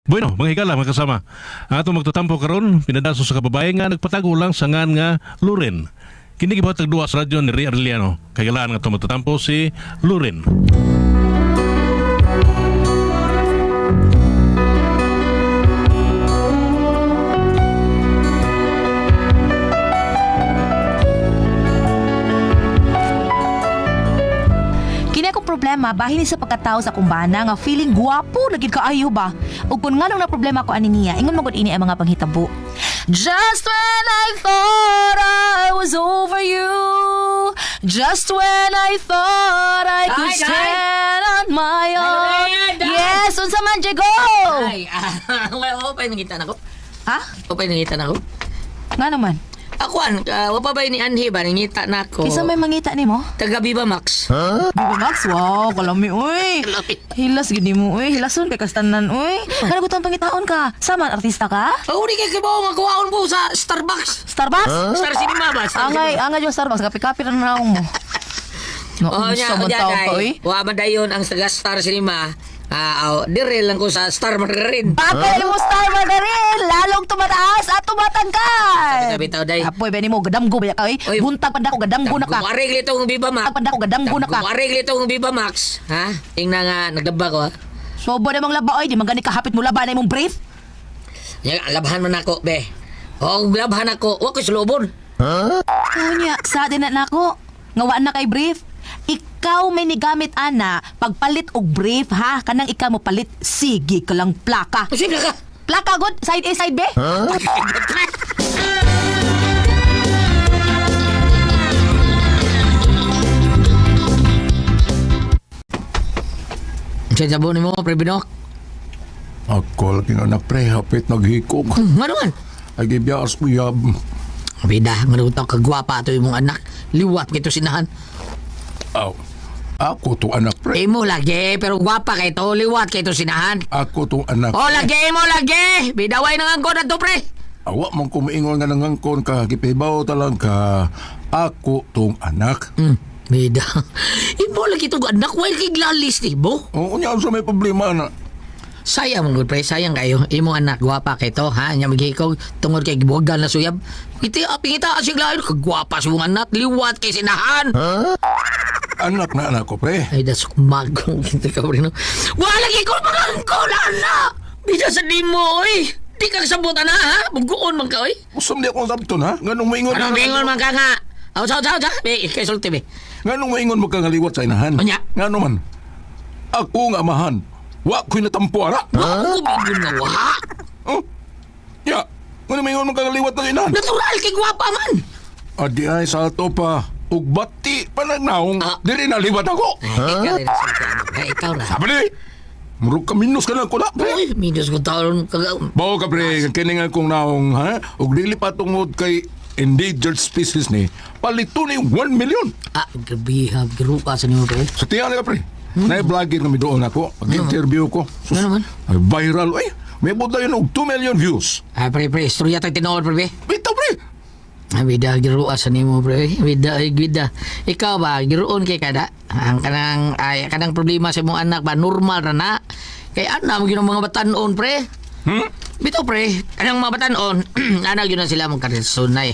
Bueno, mga higala, mga kasama. Ang atong magtatampo karon pinadaso sa kababae nga nagpatago lang sa ngan nga Luren. Kini gibuhat tagduwa sa radyo ni Ria Arellano. Kagalaan nga itong magtatampo si Luren. Problema bahin ni sa pagkatao sa kumbana nga feeling guwapo lagid kaayo ba ug kun nganong na problema ko ani niya ingon magud ini ang mga panghitabo. Just when I thought I was over you, just when I thought I could stand on my own. Yes, unsa man Diego? Ay, wala pa nangita nako. Ha? Wala pa nangita nako. Nga naman. Ako wala pa ba ni Anhi ba nangita nako? Kisa may mangita nimo? Taga Viva Max. Bibi Max, wow, kalami, uy. Kalami. Hilas gini mo, uy. Hilason kay kastanan, uy. Kanagutan pangitaon ka. Saman, artista ka? Oh, di kay kibaw nga kuwaon mo sa Starbucks. Starbucks? Star Cinema ba? Angay yung Starbucks. Kapi-kapi na naong mo. Oh, nya, ka, uy. wa madayon ang sa Star Cinema. Dire lang ko sa Star Margarin. Bakit mo Star Margarin? Lalong tumataas at tumatangkad. Bitaw day. Apoy, bani mo, gadamgo ba ka, uy? Oy. Buntag pa ko, gadamgo na ka. Kumarig litong Viva Max. Buntag pa ko, gadamgo na ka. Kumarig litong Viva Max. Ha? Tingnan nga, nagdaba ko ha. Sobo namang laba, oy. Di man gani kahapit mo laba na imong brief. Yan, labahan man ako, be. O, labahan ako. Huwag ko sulubon. Kunya, sa atin na nako. Ngawaan na kay brief. Ikaw may nigamit ana pagpalit og brief ha kanang ikaw mo palit sige ka lang plaka. Sige ka. Plaka good side A side B. Siya sabo ni mo, Pre Binok. Ako lagi nga naprehapit naghikog. Nga naman. Ay gibiyas uyab. Bida, nga kagwapa ito yung mong anak. Liwat kito sinahan. Aw. Ako to anak pre. Mo lagi, pero gwapa kay to. Liwat kay to sinahan. Ako to anak. O, lagi mo lagi. Bidaway na nga ko na to, pre. Awa mong kumiingon nga nangangkon ka. Gipibaw talang ka. Ako tong anak. Bida. Imo lagi to anak. While kay glalis ni mo. Oo niya sa may problema na. Sayang mga good pre, sayang kayo. Imo anak, gwapa kay to, ha? Nya maghikog, tungod kay gibugal na suyab. Pingita asig lain, kagwapa sa mong anak, liwat kay sinahan. Anak na anak ko pre. Ay, das magong kita ka rin, no? Wala lagi ko mga na, anak! Bisa sa di mo, oy! Di ka kasabutan na, ha? Buguon man ka, oy! Usam di akong sabton ha. Ganong maingon. Anong bingon man ka nga? Aw, sa. Be, kay sulti, be. Ganong maingon mo ka nga liwat sa inahan. Anya? Ngano man. Ako nga amahan. Wa ko'y natampo ana. Ako bingon nga, wa! Oh. Ya. Ganong maingon mo ka nga liwat na inahan. Natural kay gwapa man! Adi ay sa ato pa. Ug bati panagnaong. Dili na liwat ako. Ikaw rin ang sulti, anak. Ikaw na. Sabi ni. Murug ka minus ka lang ko na pre. Uy, minus ko taon kaga. Bao ka pre, kiningan kong naong ha, ug dili pa tungod kay endangered species ni, palito ni 1 million. Gabi ha, garo ka sa nimo, pre. Sa tiyan ka pre, na-vlogger kami doon ako, pag-interview ko. Sus, Ano naman? ay, viral, ay, may buta yun og 2 million views. Pre, istorya tayo tinood, pre. Bitaw pre, Bida, garo ka sa nimo, pre. Bida. Ikaw ba, giroon kay kada? Ang kanang problema sa mong anak ba, normal na na? Kay ana, mo ginong mga batanon, pre. Bito, pre, kanang mga batanon, anak yun na sila mong karesunay.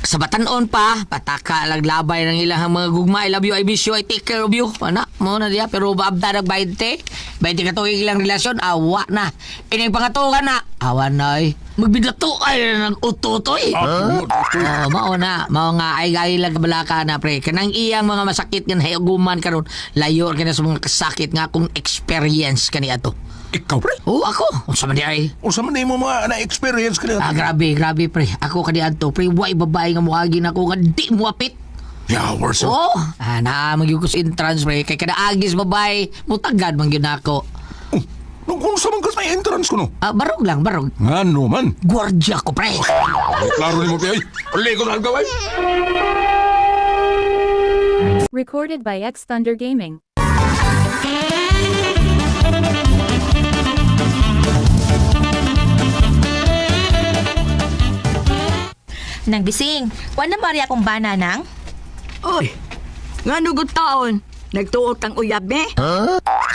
Sa batanon pa, pataka lang labay ng ilang mga gugma. I love you, I miss you, I take care of you. Anak, mo na diya, pero baabda nag 20. 20 katong ilang relasyon, awa na. Ining pangatukan na, awa na ay. Magbidlato ay ng utotoy. Mao nga ay gali lang kabalaka na pre. Kanang iyang mga masakit nga hayaguman karon, layo ka na sa mga kasakit nga akong experience kani ato. ikaw pre, Ako, unsa man di ay. unsa man mo mga na-experience ka na. Grabe pre. Ako kani adto pre, way babae nga muagi na ko nga di muapit. Yawer so. Na magyug ko sa entrance pre kay kada agis babae, mutagad man gyud nako. Nung unsa man kas may entrance ko no. Barog. Ngano man. Gwardiya ko pre. Klaro ni mo pre, ay. Uli ko sa gawin. Recorded by X Thunder Gaming. Nang bising, wala Maria kong bana nang? Oy, nga nugod taon, nagtuot ang uyab, eh?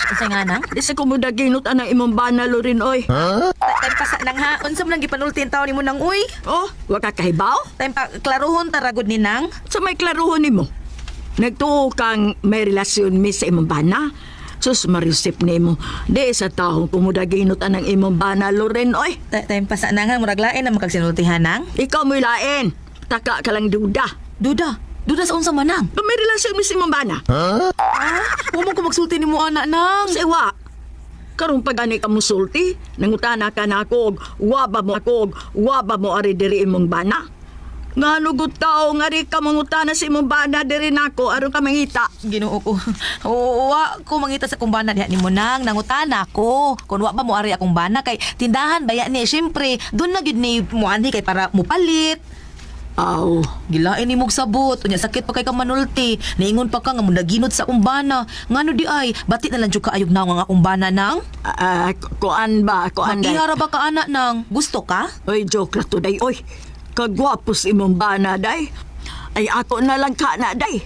Unsay nga nang? Di sa kumudaginot ang imong bana Lorin oy. Time pa sa nang ha. Unsa man lang gipanultin taon nimo nang uy? Oh, wa ka kahibaw? Time pa klaruhon taragod ni nang. Sa may klaruhon nimo. Nagtuo kang may relasyon mi sa imong bana. Sus marisip nimo. Di sa taong kumudaginot ang imong bana Lorin oy. Time pa sa nang ha murag lain na makagsinultihan nang. Ikaw mo'y lain. Taka ka lang duda. Duda. Duda sa unsa man nang? Kung may relasyon mi sa imong bana. Wa mo ko magsulti nimo ana nang. Sa iwa. Karong pag-ani ka musulti, nangutana ka na ako, waba mo ari diri imong bana. Nga lugot tao, nga rin ka mangutana sa imong bana diri nako, aron ka mangita. Ginoo ko. Wa ko mangita sa kumbana diha nimo nang nangutana ko. Kun wa ba mo ari akong bana kay tindahan baya ni syempre doon na gyud ni muanhi kay para mupalit. Aw, Gilain ni mog sabot, unya sakit pa kay ka manulti. Niingon pa ka nga mudaginot sa akong bana. Ngano di ay, bati na lang jud ka ayog na nga akong bana nang. kuan day. Ihara ba ka anak nang? Gusto ka? Oy, joke ra to day, oy. Kagwapos imong bana day. Ay ako na lang ka na day.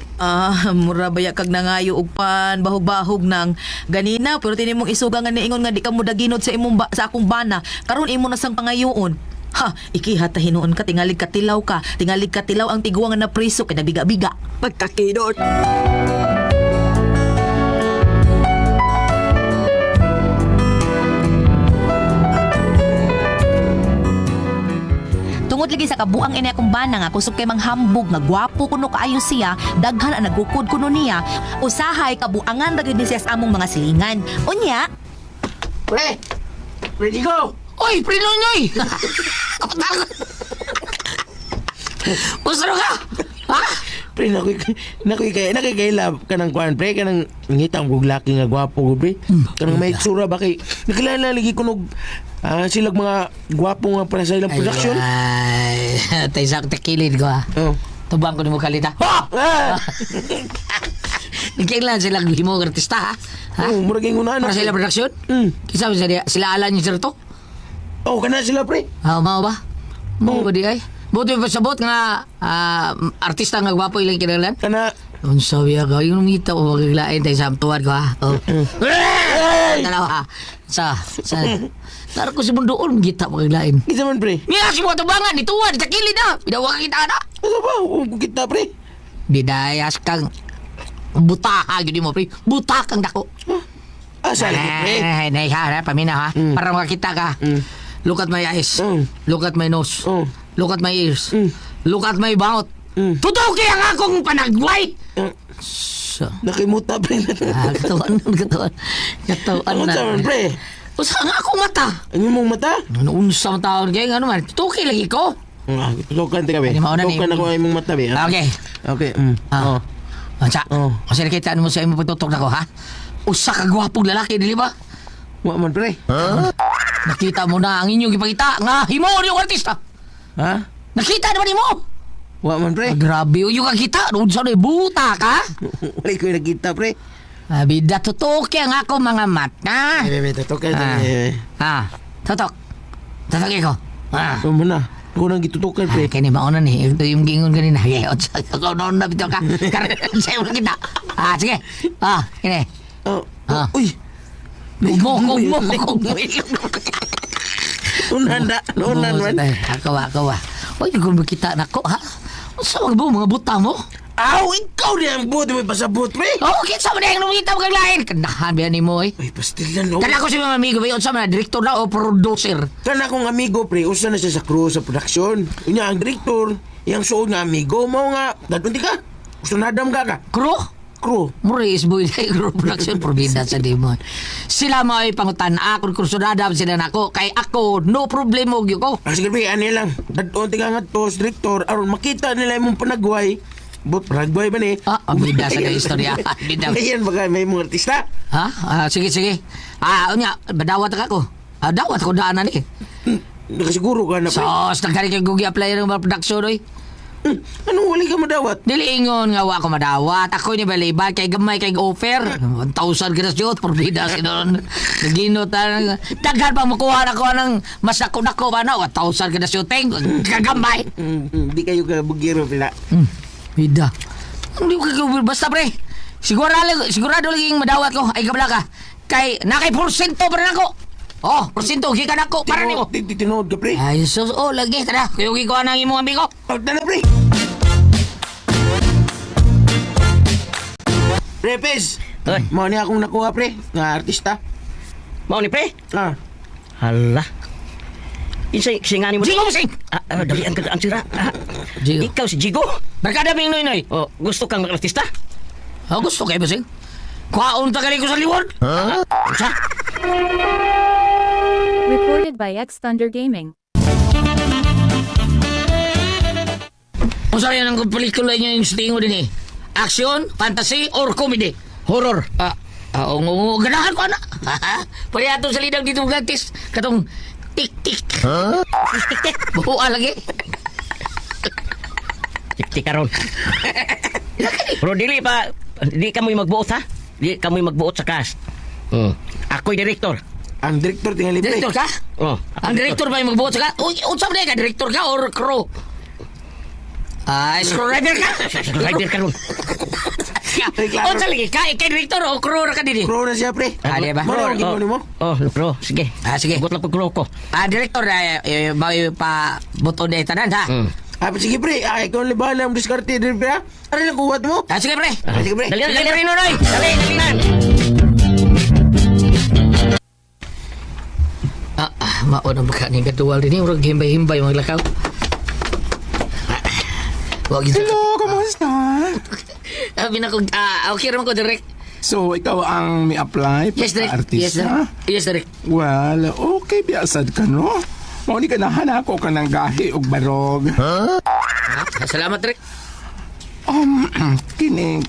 Mura baya kag nangayo og pan bahog-bahog nang ganina pero tini mong isuga nga niingon nga di ka mudaginot sa sa akong bana. Karon imo na sang pangayoon. Ha, ikihat ta hinuon ka tingalig katilaw ang tiguang nga na priso kay nagbiga-biga. Pagkakidot. Tungod lagi sa kabuang ini akong bana nga kusog kay manghambog nga gwapo kuno kaayo siya, daghan ang nagukod kuno niya, usahay kabuangan ra gyud ni siya sa among mga silingan. Unya, Pre! Ready go! Oy, pre Noy! Usro ka! Ha? Pre, nakikailab ka ng kuhan, pre, ka ng ngitang guglaki nga gwapo, pre. Kanang may tsura ba kay, nakilala lagi kunog silag mga gwapo nga para sa ilang production. Ay, tayo sa takilid ko ha. Oh. Tubang ko ni mo kalita. Ha! Ah! Nagkailan silang himo artista ha? Ha? Oh, murag yung unahan. Para sa ilang production? Kisa sila alam niyo sir to? Oh, kana sila, pre. Mao ba? Mao ba di ay? Buti pa sabot nga artista nga gwapo ilang kinalan? Kana, Unsa biya ka? Yung umita ko magaglain tayo sa amtuan ko ha? Oh. Dalawa ha? Sa? Tara ko si Mundoon, magita magaglain. kita man, pre. Nga si mga tubangan, ituwan, sa kilid na. Pinawa ka kita na. Ano ba? Kita, pre. Bidayas kang butaha, gini mo, pre. Butakang dako. Asa lagi, pre. Ay, ha, paminaw ha. Para makita ka. Look at my eyes. Look at my nose. Look at my ears. Look at my mouth. Tutuki ang akong panagway! So, Nakimuta, pre. katawan. Ano sa man, pre? Usa nga akong mata. Ang imong mata? Ano unsang taon kaya ano man. Tutuki lagi ko. Tutukan, tika, be. Ano, mauna ni- Tutukan ako ang imong mata, be. Okay. Okay, Ah. Oh. Ansa, kasi nakitaan mo sa imo pagtutok na ko, ha? Usa ka gwapong lalaki, dili ba? Wa man, pre. Nakita mo na ang inyong ipakita nga himo yung artista. Ha? Nakita naman mo. Wa man, pre. Grabe yung kakita. Doon sa buta ka. Wala ko yung nakita, pre. Bida tutuki ang ako mga mata. Be, tutukan. Tutok. Tutok ko. Ano mo na? Ako nang gitutukan, pre. Kaya ni mauna ni. Ito yung gingon kanina. Ikaw noon na bito ka. Sa'yo mo kita. Sige. Kini. Uy! Kugmo. Unan man. Ako. Uy, kung makita na ko, ha? Sa mga buta mo? Aw, ikaw di ang buti may pasabot, pre. Kinsa mo na yung numita mo kang lain? Kandahan ba ni mo, eh? Uy, pastilan, no? Kana ko si mga amigo ba yun sa mga direktor na o producer? Kana akong amigo, pre, usa na siya sa crew sa production. Unya, ang direktor, yung suod nga amigo, mo nga, dadunti ka. Gusto na adam ka. Crew. Muris boy na yung production probida sa demon. Sila mo ay pangutan ako kursunada sila nako kay ako no problema gyud ko. Sige, pre, ano lang. Dadunti ka nga to, sa direktor, aron makita nila yung panagway. But, panagway ba ni? Ang bida sa istorya. Bida. Ayan, baka may mga artista. Ha? Sige. Unya, badawat ako. Dawat ko daanan eh. Nakasiguro ka na, pre. Sos, nagkari kay Google Apply ng mga production oy. Anong wali ka madawat? Dili ingon nga wa ko madawat. Ako ni balibad kay gamay kay offer. 1,000 kinas jud por bida sinon. Naginot daghan pa makuha na ko ng mas ako ba na 1,000 kinas jud teng kagamay. Di kayo ka bugiro, pila. Bida. Hindi ko basta pre. Sigurado lagi madawat ko. Ay kabla ka. Kay nakay porsyento para nako. Oh, porsyento gikan ako para nimo. Tinood ka, pre. Ay, sus, oh, lagi, tada. Kuyugi ko ang imong amigo. Oh, tala, pre. Pre, Pez. Oy. Mau ni akong nakuha, pre. Nga artista. Mao ni pre? Ah. Hala. Isay singani mo. Jigo mo sing! Dalian ka ang sira. Jigo. Ikaw si Jigo? Barkada bing noy. Oh, gusto kang mag-artista? Oh, gusto kayo ba sing? Kuhaon pa gali ko sa liwon. Sa? Recorded by X Thunder Gaming. Kung saan yan ang pelikula niyo yung stingo din eh? Action, fantasy, or comedy? Horror. Oo, ganahan ko, anak. Parihato sa lidang dito gratis. Katong tik-tik. Tik-tik. Buha lagi. Tiktik karon. Pero dili pa, di ka mo'y magbuot ha? Di ka mo'y magbuot sa cast. Ako'y director. Ang direktor tingali, pre. Direktor ka? Oh, Ang direktor ba yung magbuot sa ka? Unsam na ka? Direktor ka or crew? Screwdriver ka? Rider karon. O lagi, kay direktor o crew ra ka didi? Pro na siya, pre. Di ba? Mano ang ginawa mo? Oh, bro, sige. Sige. Buot lang pag ko. Direktor, bawi pa buto na tanan ha? Sige, pre. Ikaw ang libahan ang diskarte, pre. Ano lang kuhat mo? Sige, pre. Sige, pre. Dali, Noy. Dali na. Mauna baka ni katuwal din urang himbay-himbay mga lakaw. Wag ito. Hello, kamusta? Abi na ko okay ra man ko direct. So, ikaw ang may-apply Yes, direct. artista? Yes, direct. Well, okay, biyasad ka, no? Mao ni ka nahanako ka ng gahi o barog. Salamat, direct. Kini,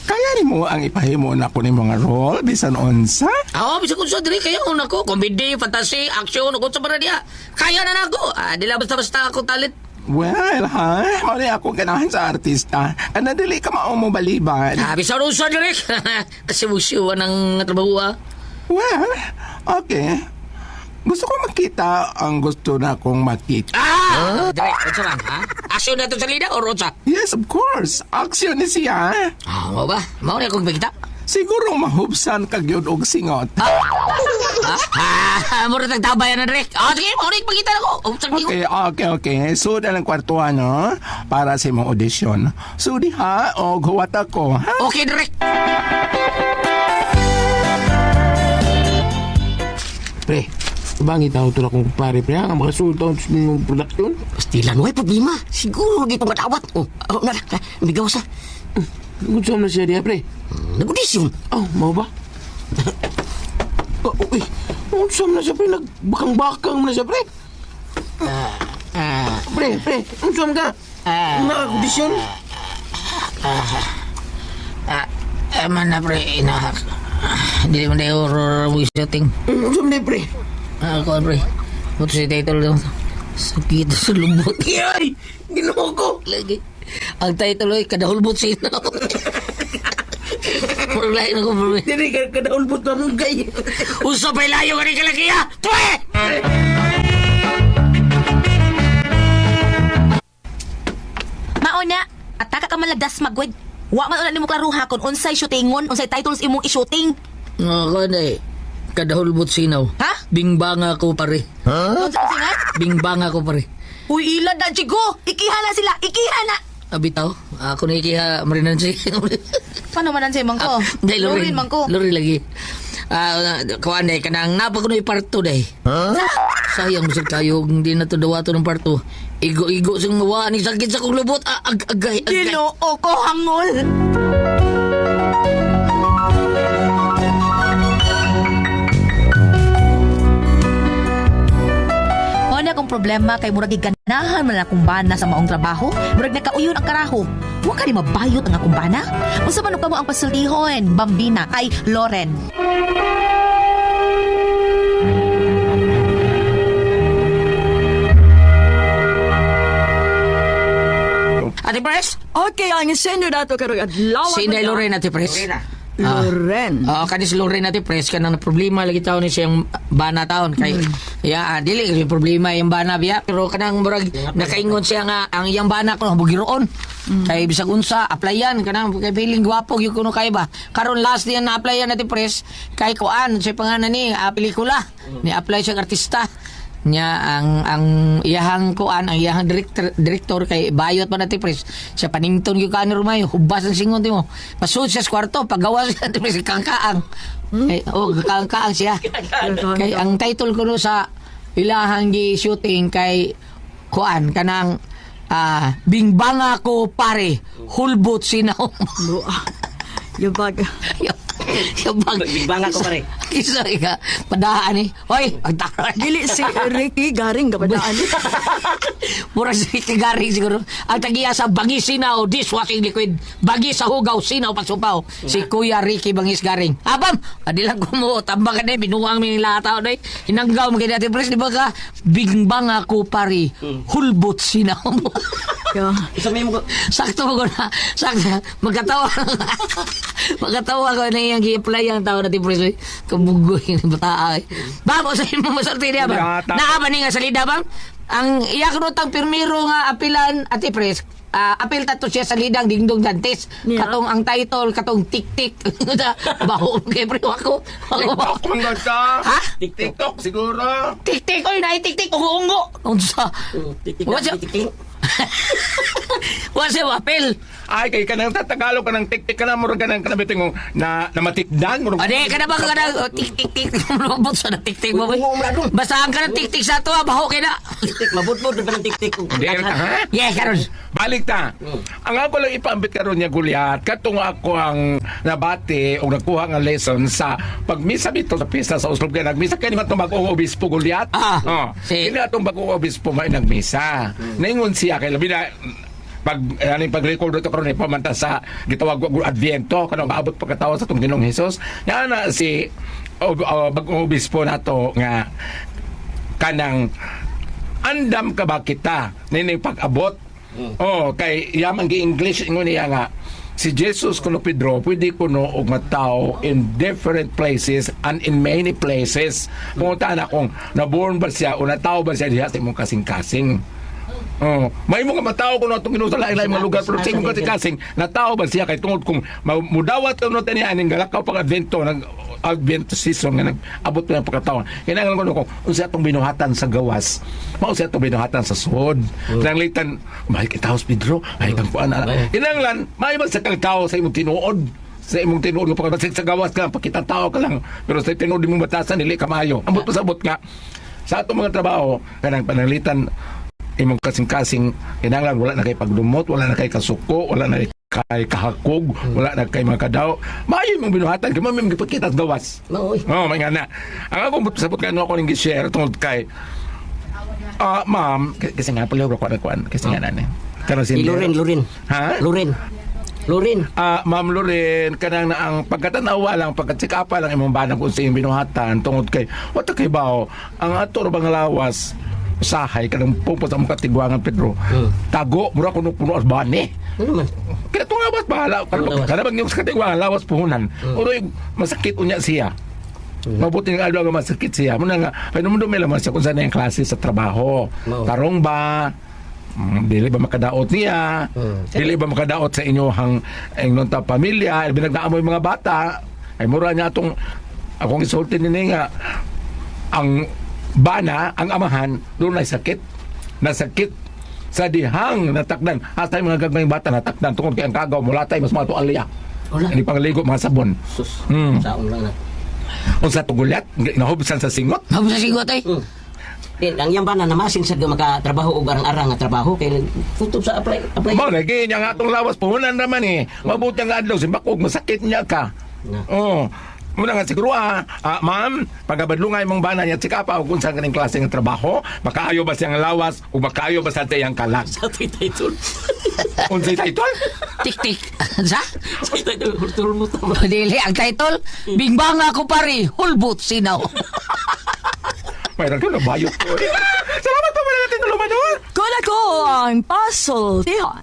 kaya ni mo ang ipahimo na ko ni mga role bisan unsa? Bisa ko sa direct kayo nako, comedy, fantasy, action, ug sa para dia. Kaya na nako. Dila basta-basta ako talent. Well, ha? Mao ni ako ganahan sa artista. Ana dili ka mao mo baliban. Bisa ro sa direct. Kasi musyo ng trabaho. Well, okay. Gusto ko makita ang gusto na kong makita. Direct, unsa man, ha? Action na to sa lida or unsa? Yes, of course. Action ni siya. Mao ba? Mao na akong makita. Siguro mahubsan ka gyud og singot. Mura tagtabayan na direct. Sige, mao na ipakita na ko. Okay. So, dalang kwartuhan, no? Para sa imong audition. So, diha, o huwat ako, ha? Okay, direct. Pre, bangit ako ito akong pare, pre. Ang mga sultan sa inyong production. Pasti lang, way problema. Siguro gito madawat. Bigaw sa. Gusto na siya diya, pre. Nag-audition. Oh, mau ba? Uy, gusto na siya, pre. Nagbakang-bakang na siya, pre. Pre, gusto ka? Naka-audition? Man na pre, hindi mo na horror mo shooting. Gusto na, pre. Ako pre, puto si title daw. Sakit sa lubot. Yay! Ginawa ko. Lagi. Ang title ay kadahulbot sino. Lain ako bro. Hindi ka kadaulbot ka mong gay. Uso pa ilayo ka rin kalakiya. Tuwe! Mauna, ataka ka malagdas magwid. Wa man ulan nimo klaruha kung unsay shootingon, unsay titles imong i-shooting. Ako na eh. Kadahulbot sinaw. Ha? Bingbanga ko pare. Unsa nga? Bingbanga ko pare. Uy, ilad na, Jigo! Ikihana sila! Ikihana! Abitaw, ako na ikiha marinan si. Paano man ang say mangko? Dahil Lorin. mangko. Lorin lagi. Kuan day, kanang napako na iparto day. Sayang masig kayo, hindi na to dawato ng parto. Igo-igo sing mawa ni sakit sa kong lubot. Agay. Ginoo ko hangol! Ano akong problema kay murag ganahan man akong bana sa maong trabaho, murag nakauyon ang karaho. Wa ka di mabayot ang akong bana. Unsa man ka mo ang pasultihon, Bambina kay Loren. Ate Pres? Okay, ang sendo dato karong adlaw. Si Inday Loren, Ate Pres. Loren. Kanis Loren Ate Pres, kanang problema lagi taon ni siyang bana taon. Kay, dili yung problema yung bana biya. Pero kanang murag, nakaingon siya nga, ang iyang bana ko, bugiroon. Kay bisag unsa applyan kanang kay feeling gwapo gyud kuno kay ba. Karon last diyan na applyan natin pres kay kuan sa pangalan ni pelikula. Ni apply siya artista. Nya ang iyahang kuan ang iyahang director kay bayot pa natin pres. Siya panington gyud ka ni Rumayo hubas ang singon mo. Pasud siya sa kwarto paggawa siya natin pres kangkaang. Kangkaang siya. Kay ang title kuno sa ilahang gi shooting kay kuan kanang bingbanga ko pare hulbot sinaw. Yabag. Bingbanga ko pare. Sorry ka. Padaan eh. Hoy, ang tara. Dili si Ricky Garing gabadaan. Mura si Ricky Garing siguro. Ang tagiya sa Bangis Sinaw, dishwashing liquid. Bagi sa hugaw, sinaw pagsupaw. Si Kuya Ricky Bangis Garing. Abam! Adilang kumuot. Tambang ka na, binuwang may lataw na. Hinanggaw mo kaya natin, pres, di ba ka? Bingbanga ko pare hulbot sinaw mo. Isa may mo Sakto ko na. Sakto. Magkatawa. Magkatawa ko na yung gi-apply ang tao natin pres. Kabugoy ng bata ay. Babo sa mo masalti niya ba? Naaba ni nga salida bang? Ang iyakrutang pirmiro nga apilan at ipres. Apil tato siya sa lidang dingdong dantes. Katong ang title, katong tik-tik. Baho kay pre ako. Kung nagka, Ha? TikTok siguro. Tik-tik oy na tik-tik ungo. Unsa? What's your apel? Ay, kay ka nang tatagalog ka ng tik-tik ka na, murag ka nang kanabitin mo na matikdan. Ade, ka na ba ka na tik-tik-tik robot sa tik-tik mo? Basahan ka ng tik-tik sa to, baho kay na. tik-tik, mabutbut ka ng tik-tik. Hindi, ha? Yes, karon. Balik ta. Ang ako lang ipambit karon niya Gulyat, katong ako ang nabati o nagkuha ng lesson sa pagmisa bito sa pista sa Oslob kaya nagmisa kaya naman itong bagong obispo Gulyat. Hindi itong bagong obispo may nagmisa. Naingon siya kay labi na pag-record ito karon pamanta sa gitawag Adviento kanang maabot pagkatawa sa tong Ginoong Hesus. Nga na si bagong obispo nato nga kanang andam ka ba kita nining pag-abot. Kay yaman gi English ingon niya nga si Jesus kuno Pedro pwede kuno og matao in different places and in many places. Kung na kung naborn ba siya o natao ba siya diha sa imong kasing-kasing. May mga matao kuno atong ginusa lain-lain mga lugar pero sa imong kasing-kasing natao ba siya kay tungod kung mudawat kuno tani aning galakaw pag advento nag Advent season nga nag-abot na pagkataon. Kinahanglan ko kung unsa atong binuhatan sa gawas, mao siya atong binuhatan sa suod. Kinahanglan may kitaos Pedro, ay kang kuan. Kinahanglan may ba sa kang tao sa imong tinuod. Sa imong tinuod nga pagkatapos sa gawas ka, pakita tao ka lang. Pero sa tinuod imong batasan dili ka maayo. Ambot pa sabot nga sa atong mga trabaho kanang pananglitan imong kasing-kasing kinahanglan wala na kay pagdumot, wala na kay kasuko, wala na kay kahakog, wala na kay mga kadaw. Maayo mong binuhatan kay may magpakita at gawas. May nga na. Ang ako sabot ka ako ning gi-share tungod kay ma'am, kasi nga pala ko kuan kasi nga nani. Karon si Loren. Ha? Loren. Ma'am Loren, kanang na ang pagkatanawa lang, pagkatsikapa lang imong banang kung sa imong binuhatan tungod kay wata kay bao ang ato bang lawas usahay kanang pumpo sa mga tigwangan Pedro. Tago mura kuno puno as bani. Ano man? Kaya ito nga ba't bahala? Kada bang yung sa katigwangan, lawas puhunan. Uroy, masakit unya siya. Mabuti ng alwa nga masakit siya. Muna nga, pinumudumi lang siya kung saan na yung klase sa trabaho. Tarong ba? Dili ba makadaot niya? Dili ba makadaot sa inyong pamilya? Binagdaan mo yung mga bata. Ay mura niya itong, akong isulti nini nga, ang bana, ang amahan, doon ay sakit. Nasakit sa dihang natakdan. Hasta yung mga gagmayng bata natakdan tungkol kay ang kagaw mula tayo mas mga tuwalya. Hindi pang ligo mga sabon. Saon lang na. Unsa tugulyat? Nahubisan sa singot? Nahubisan sa singot ay? Ang iyang bana namasin sa makatrabaho o arang-arang nga trabaho kay tutob sa apply. Mo lagi niya nga atong lawas puhunan naman Mabuti nga adlaw si bakog masakit niya ka. Muna nga siguro ma'am, pagabadlungay mong bana niya sikapa o kung saan kaning klase ng trabaho, makaayo ba siyang lawas o makaayo ba sa tiyang kalag? Sa title. Unsay title? Tik-tik. Sa? Sa title, hurtul mo tama. Dili, ang title, Bingbanga ko pare, hulbot sinaw. Mayroon ka na bayot ko. Salamat po mga natin na lumador. Kung ako ang puzzle, Tihan.